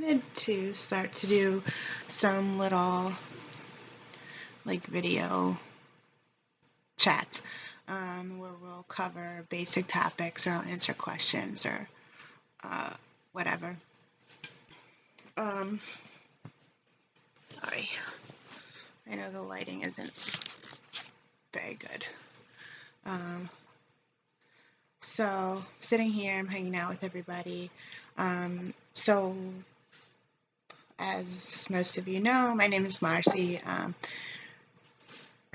wanted to start to do some little like video chats where we'll cover basic topics or I'll answer questions or whatever. Sorry, I know the lighting isn't very good. So sitting here, I'm hanging out with everybody. So as most of you know, my name is Marcy.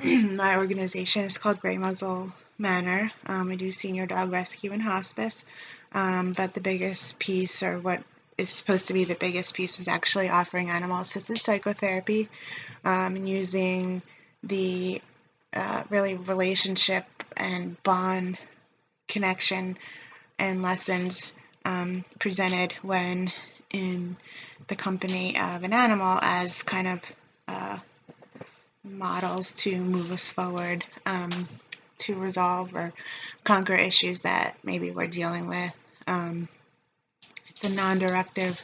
My organization is called Muzzle Manor. We do senior dog rescue and hospice, but the biggest piece, or what is supposed to be the biggest piece, is actually offering animal-assisted psychotherapy, and using the really relationship and bond connection and lessons presented when in the company of an animal as kind of models to move us forward, to resolve or conquer issues that maybe we're dealing with. It's a non-directive,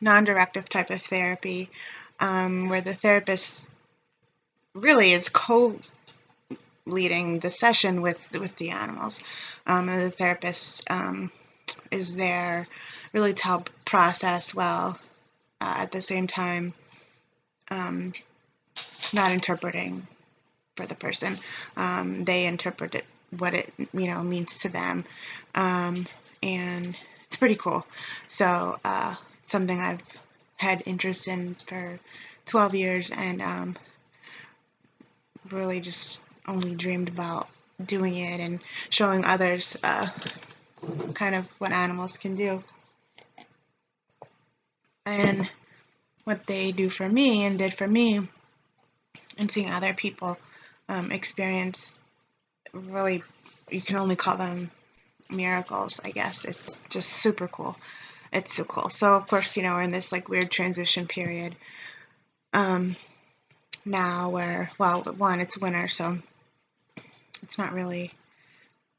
non-directive type of therapy, where the therapist really is co-leading the session with the animals. And the therapist is there really to help process well, at the same time not interpreting for the person. They interpret it, what it means to them, and it's pretty cool. So something I've had interest in for 12 years and really just only dreamed about doing it and showing others kind of what animals can do and what they do for me and did for me, and seeing other people experience really, you can only call them miracles, I guess. It's just super cool. It's so cool. So of course, we're in this like weird transition period now where, well, one, it's winter, so it's not really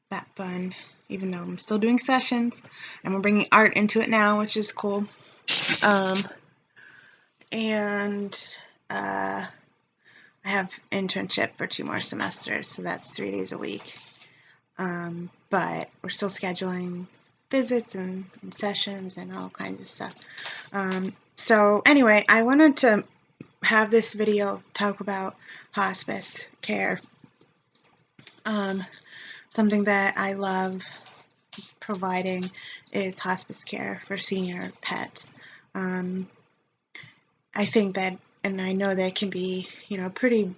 that fun, even though I'm still doing sessions and we're bringing art into it now, which is cool. And I have internship for 2 more semesters, so that's 3 days a week. But we're still scheduling visits and sessions and all kinds of stuff. So anyway, I wanted to have this video talk about hospice care. Something that I love providing is hospice care for senior pets. I think that, and I know that it can be, pretty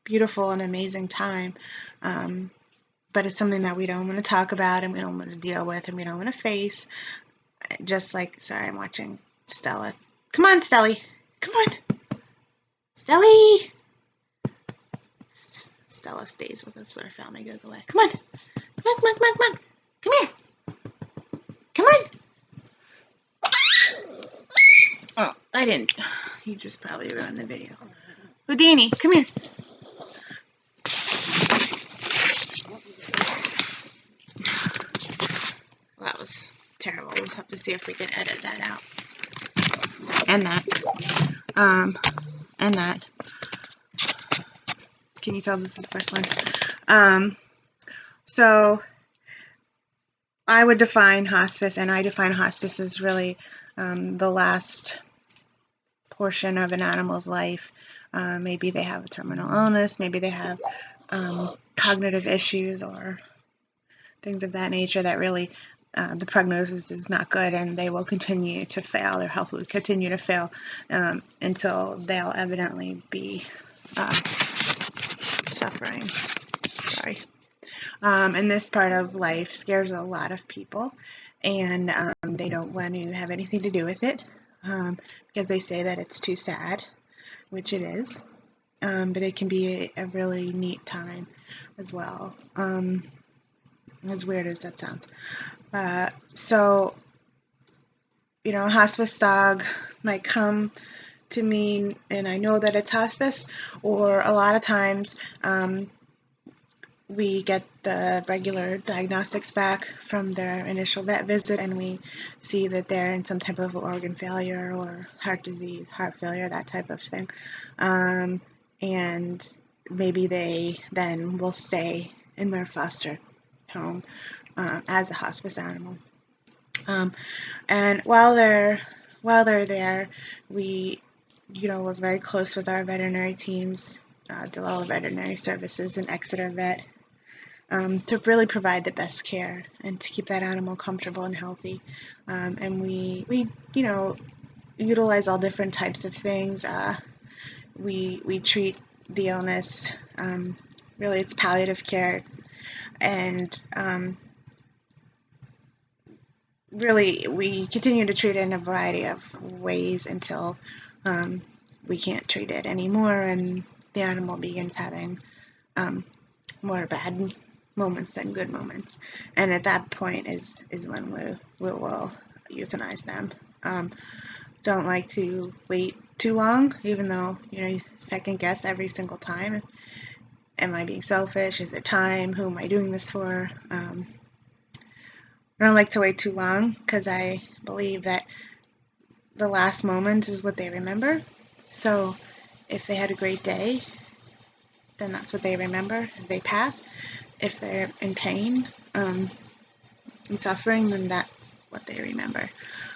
beautiful and amazing time, but it's something that we don't want to talk about and we don't want to deal with and we don't want to face. Just like, sorry, I'm watching Stella. Come on, Stelly. Come on. Stelly. Stella stays with us when our family goes away. Come on. Come on, come on, come on, come on. Come here. Come on. Oh, I didn't. You just probably ruined the video. Houdini, come here. Well, that was terrible. We'll have to see if we can edit that out. And that. And that. Can you tell this is the first one? So I would define hospice, and I define hospice as really the last portion of an animal's life. Maybe they have a terminal illness, maybe they have cognitive issues or things of that nature that really the prognosis is not good, and they will continue to fail. Their health will continue to fail until they'll evidently be suffering. Sorry. And this part of life scares a lot of people, and they don't want to have anything to do with it because they say that it's too sad, which it is, but it can be a really neat time as well, as weird as that sounds. So, a hospice dog might come to me and I know that it's hospice, or a lot of times we get the regular diagnostics back from their initial vet visit, and we see that they're in some type of organ failure or heart disease, heart failure, that type of thing. And maybe they then will stay in their foster home as a hospice animal. And while they're there, we we're very close with our veterinary teams, Delilah Veterinary Services and Exeter Vet, to really provide the best care and to keep that animal comfortable and healthy. And we utilize all different types of things. We treat the illness. Really, it's palliative care, and really we continue to treat it in a variety of ways until we can't treat it anymore, and the animal begins having more bad moments than good moments. And at that point is when we will euthanize them. Don't like to wait too long, even though you second guess every single time. Am I being selfish? Is it time? Who am I doing this for? I don't like to wait too long because I believe that the last moment is what they remember. So if they had a great day, then that's what they remember as they pass. If they're in pain and suffering, then that's what they remember.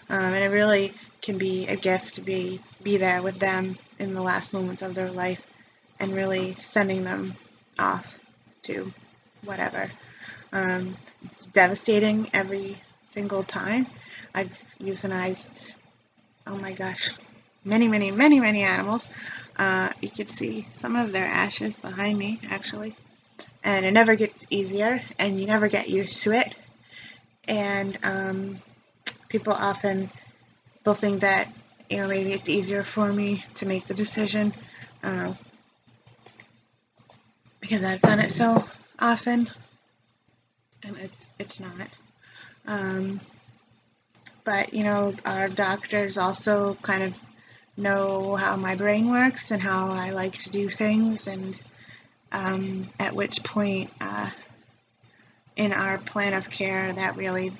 And it really can be a gift to be there with them in the last moments of their life and really sending them off to whatever. It's devastating every single time. I've euthanized, oh my gosh, many animals. You can see some of their ashes behind me, actually. And it never gets easier, and you never get used to it. And people often, they'll think that, maybe it's easier for me to make the decision because I've done it so often, and it's not. But our doctors also kind of know how my brain works and how I like to do things, and at which point in our plan of care that really,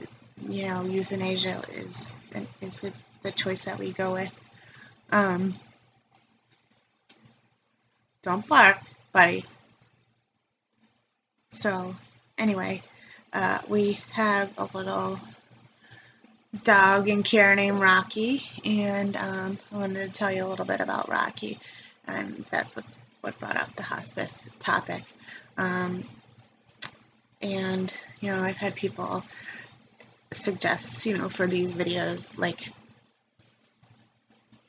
euthanasia is the choice that we go with. Don't bark, buddy. So anyway, we have a little dog in care named Rocky, and I wanted to tell you a little bit about Rocky, and that's what brought up the hospice topic. And I've had people suggest for these videos, like,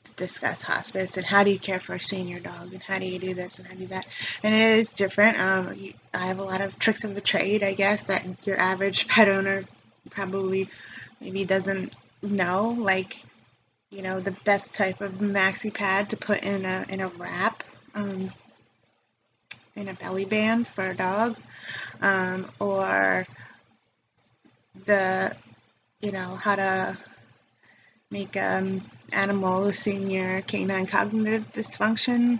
to discuss hospice and how do you care for a senior dog and how do you do this and how do you do that, and it is different. I have a lot of tricks of the trade, I guess, that your average pet owner probably maybe doesn't know, like the best type of maxi pad to put in a wrap, in a belly band for dogs, or the how to make animal senior canine cognitive dysfunction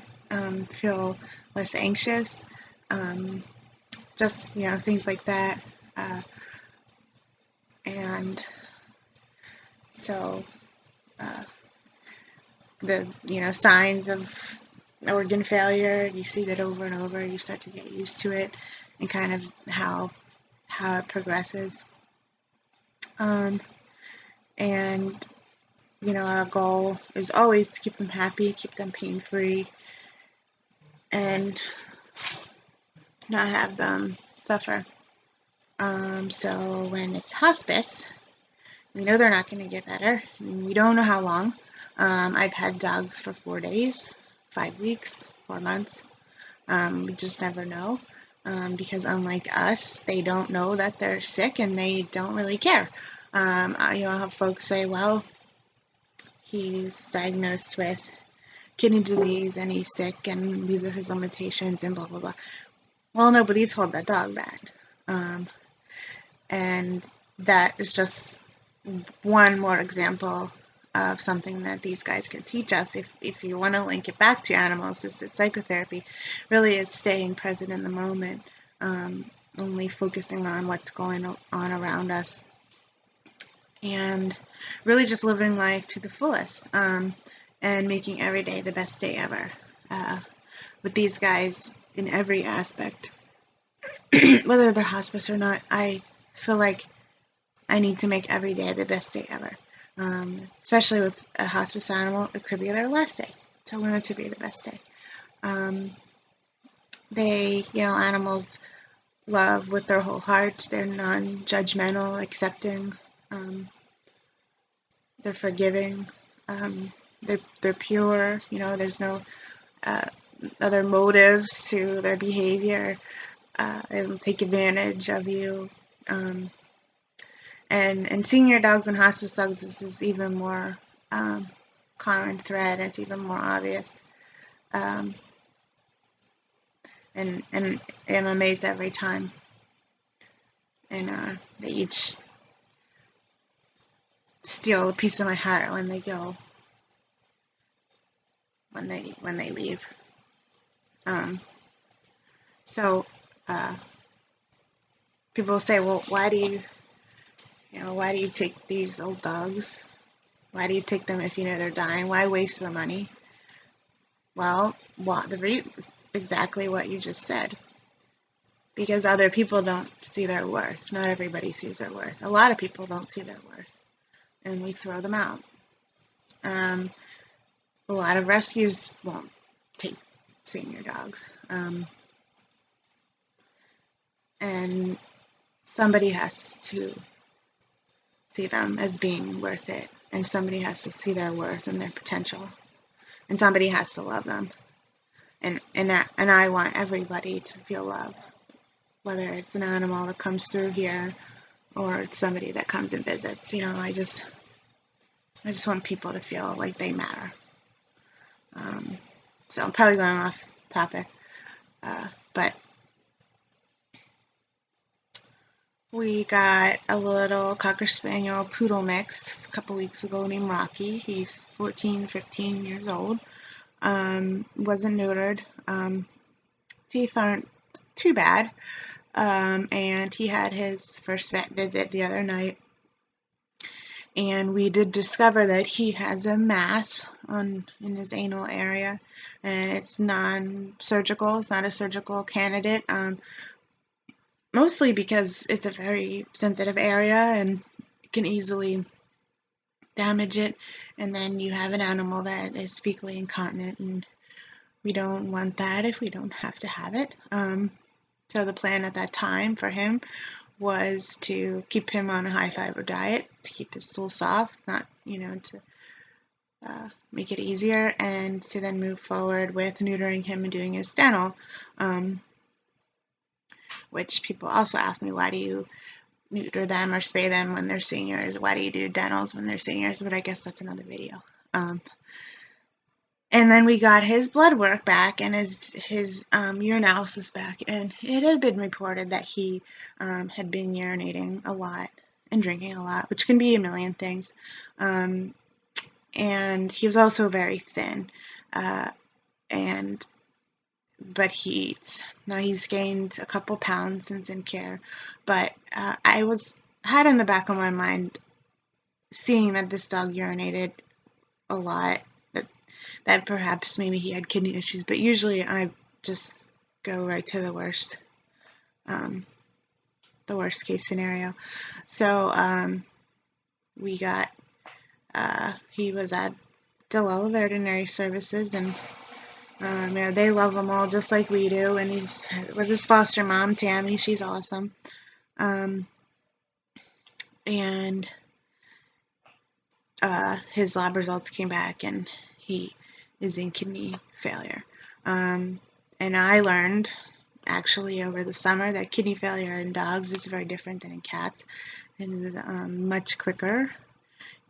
feel less anxious, just things like that, and so the signs of organ failure, you see that over and over, you start to get used to it and kind of how it progresses. And our goal is always to keep them happy, keep them pain-free, and not have them suffer. So when it's hospice, we know they're not going to get better. We don't know how long. I've had dogs for 4 days, 5 weeks, 4 months. We just never know, because unlike us, they don't know that they're sick and they don't really care. I'll have folks say, well, he's diagnosed with kidney disease and he's sick and these are his limitations and blah, blah, blah. Well, nobody told that dog that. And that is just one more example of something that these guys can teach us. If you want to link it back to animal-assisted psychotherapy, really is staying present in the moment, only focusing on what's going on around us, and really just living life to the fullest, and making every day the best day ever. With these guys in every aspect, whether they're hospice or not, I feel like I need to make every day the best day ever. Especially with a hospice animal, it could be their last day. So I want it to be the best day. Animals love with their whole hearts. They're non-judgmental, accepting. They're forgiving. They're pure. There's no other motives to their behavior. They don't take advantage of you. And senior dogs and hospice dogs, this is even more common thread. It's even more obvious. And I'm amazed every time. And they each steal a piece of my heart when they go, when they leave. So people will say, well, why do you take these old dogs? Why do you take them if you know they're dying? Why waste the money? Well, exactly what you just said. Because other people don't see their worth. Not everybody sees their worth. A lot of people don't see their worth, and we throw them out. A lot of rescues won't take senior dogs. And somebody has to see them as being worth it, and somebody has to see their worth and their potential, and somebody has to love them. And I want everybody to feel love, whether it's an animal that comes through here or it's somebody that comes and visits. I just want people to feel like they matter. So I'm probably going off topic, but we got a little Cocker Spaniel Poodle mix a couple weeks ago named Rocky. He's 14, 15 years old. Wasn't neutered. Teeth aren't too bad. And he had his first vet visit the other night. And we did discover that he has a mass in his anal area. And it's non-surgical. It's not a surgical candidate. Mostly because it's a very sensitive area and it can easily damage it, and then you have an animal that is fecally incontinent, and we don't want that if we don't have to have it. So the plan at that time for him was to keep him on a high fiber diet to keep his stool soft, not to make it easier, and to then move forward with neutering him and doing his dental. Which people also ask me, why do you neuter them or spay them when they're seniors? Why do you do dentals when they're seniors? But I guess that's another video. And then we got his blood work back and his urinalysis back, and it had been reported that he had been urinating a lot and drinking a lot, which can be a million things. And he was also very thin. But he eats. Now he's gained a couple pounds since in care, but I had in the back of my mind, seeing that this dog urinated a lot, that perhaps maybe he had kidney issues, but usually I just go right to the worst case scenario. So he was at Dillella Veterinary Services, and they love him all just like we do, and he's with his foster mom, Tammy. She's awesome. And his lab results came back, and he is in kidney failure. And I learned, actually, over the summer that kidney failure in dogs is very different than in cats. It is much quicker.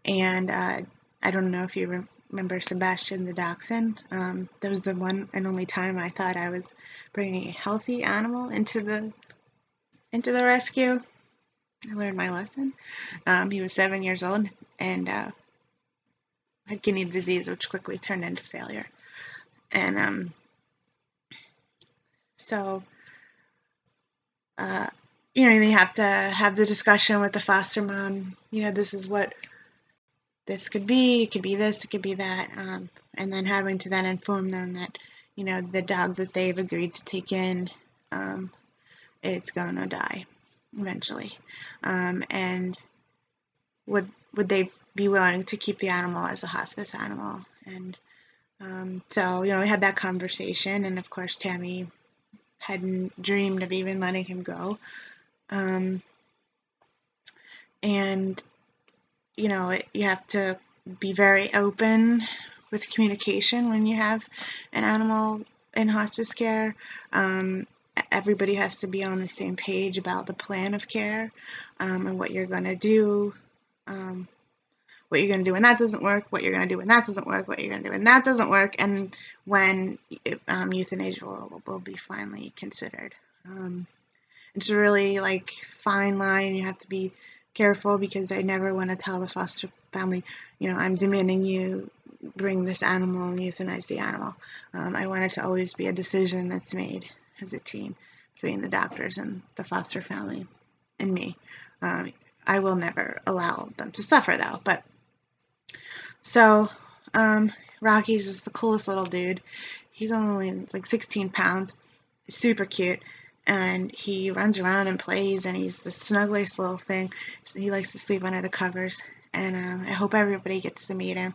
And I don't know if you remember Sebastian the dachshund. That was the one and only time I thought I was bringing a healthy animal into the rescue. I learned my lesson. He was 7 years old and had kidney disease, which quickly turned into failure. And so you have to have the discussion with the foster mom. This is what this could be. It could be this, it could be that. And then having to then inform them that, the dog that they've agreed to take in, it's going to die eventually. And would they be willing to keep the animal as a hospice animal? And so, we had that conversation, and of course, Tammy hadn't dreamed of even letting him go. And, you have to be very open with communication when you have an animal in hospice care. Everybody has to be on the same page about the plan of care, and what you're going to do. What you're going to do when that doesn't work, what you're going to do when that doesn't work, what you're going to do when that doesn't work, and when euthanasia will be finally considered. It's a really fine line. You have to be careful, because I never want to tell the foster family, I'm demanding you bring this animal and euthanize the animal. I want it to always be a decision that's made as a team between the doctors and the foster family and me. I will never allow them to suffer, though. But so Rocky's just the coolest little dude. He's only 16 pounds, super cute, and he runs around and plays, and he's the snuggliest little thing. He likes to sleep under the covers, and I hope everybody gets to meet him.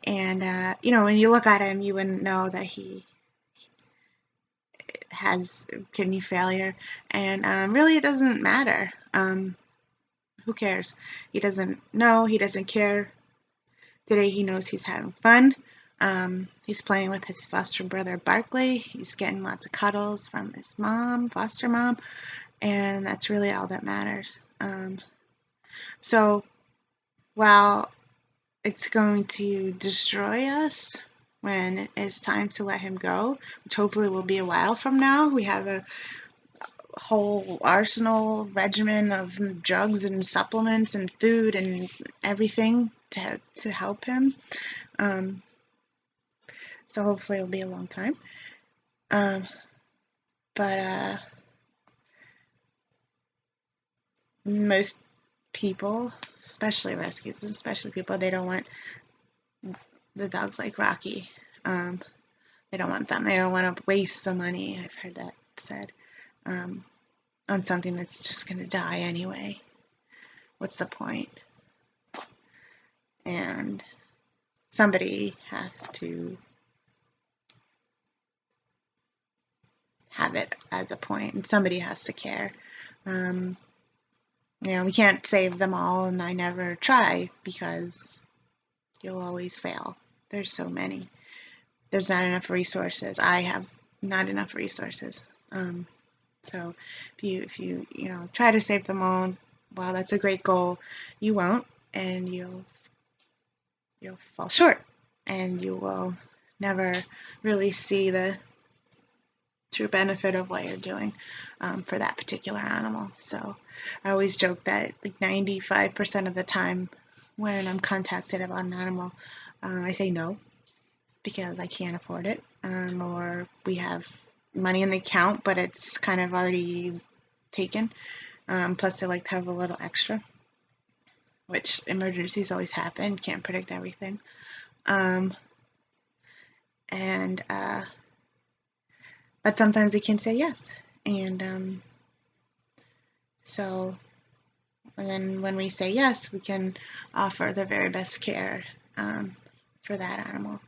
And when you look at him, you wouldn't know that he has kidney failure, and really it doesn't matter. Who cares? He doesn't know. He doesn't care. Today he knows he's having fun. He's playing with his foster brother Barkley. He's getting lots of cuddles from his mom, foster mom, and that's really all that matters. So while it's going to destroy us when it's time to let him go, which hopefully will be a while from now, we have a whole arsenal regimen of drugs and supplements and food and everything to help him. So hopefully it'll be a long time. But most people, especially rescues, especially people, they don't want the dogs like Rocky. They don't want them. They don't want to waste the money. I've heard that said. On something that's just going to die anyway. What's the point? And somebody has to have it as a point, and somebody has to care. We can't save them all, and I never try, because you'll always fail. There's so many. There's not enough resources. I have not enough resources. So if you try to save them all, while that's a great goal, you won't, and you'll fall short, and you will never really see the true benefit of what you're doing for that particular animal. So I always joke that 95% of the time when I'm contacted about an animal, I say no, because I can't afford it, or we have money in the account, but it's kind of already taken. Plus, I like to have a little extra, which emergencies always happen. Can't predict everything. But sometimes they can say yes. And so and then when we say yes, we can offer the very best care for that animal,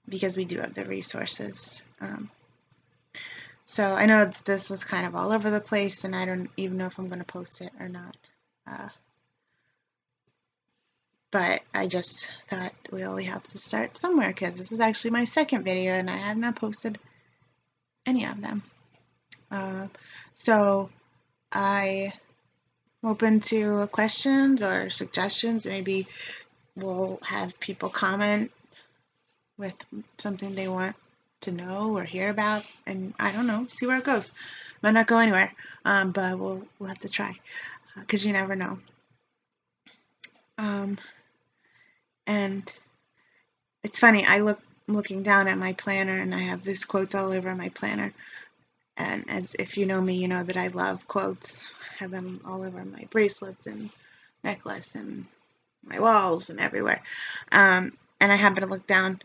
because we do have the resources. So I know this was kind of all over the place, and I don't even know if I'm going to post it or not. But I just thought we have to start somewhere, because this is actually my second video, and I have not posted any of them. So I'm open to questions or suggestions. Maybe we'll have people comment with something they want to know or hear about, and I don't know, see where it goes. Might not go anywhere, but we'll have to try, because you never know. And it's funny, looking down at my planner, and I have these quotes all over my planner. And as if you know me, you know that I love quotes. I have them all over my bracelets and necklace and my walls and everywhere. And I happen to look down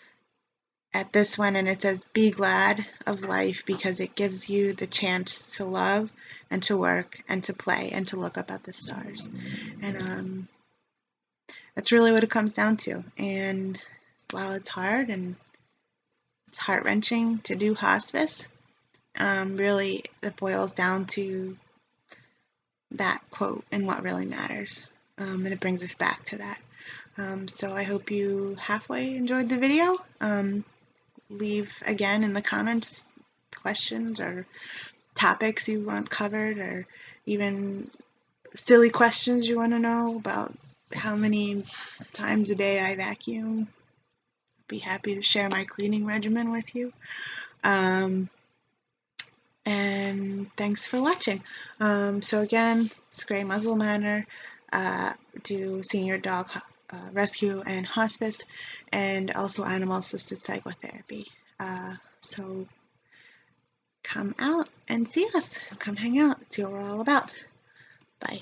at this one and it says, "Be glad of life because it gives you the chance to love and to work and to play and to look up at the stars." And that's really what it comes down to. And while it's hard and it's heart-wrenching to do hospice, really it boils down to that quote and what really matters. And it brings us back to that. So I hope you halfway enjoyed the video. Leave again in the comments questions or topics you want covered, or even silly questions you want to know about how many times a day I vacuum. Be happy to share my cleaning regimen with you. And thanks for watching. So again, it's Gray Muzzle Manor. Do senior dog rescue and hospice, and also animal-assisted psychotherapy. So come out and see us. Come hang out. See what we're all about. Bye.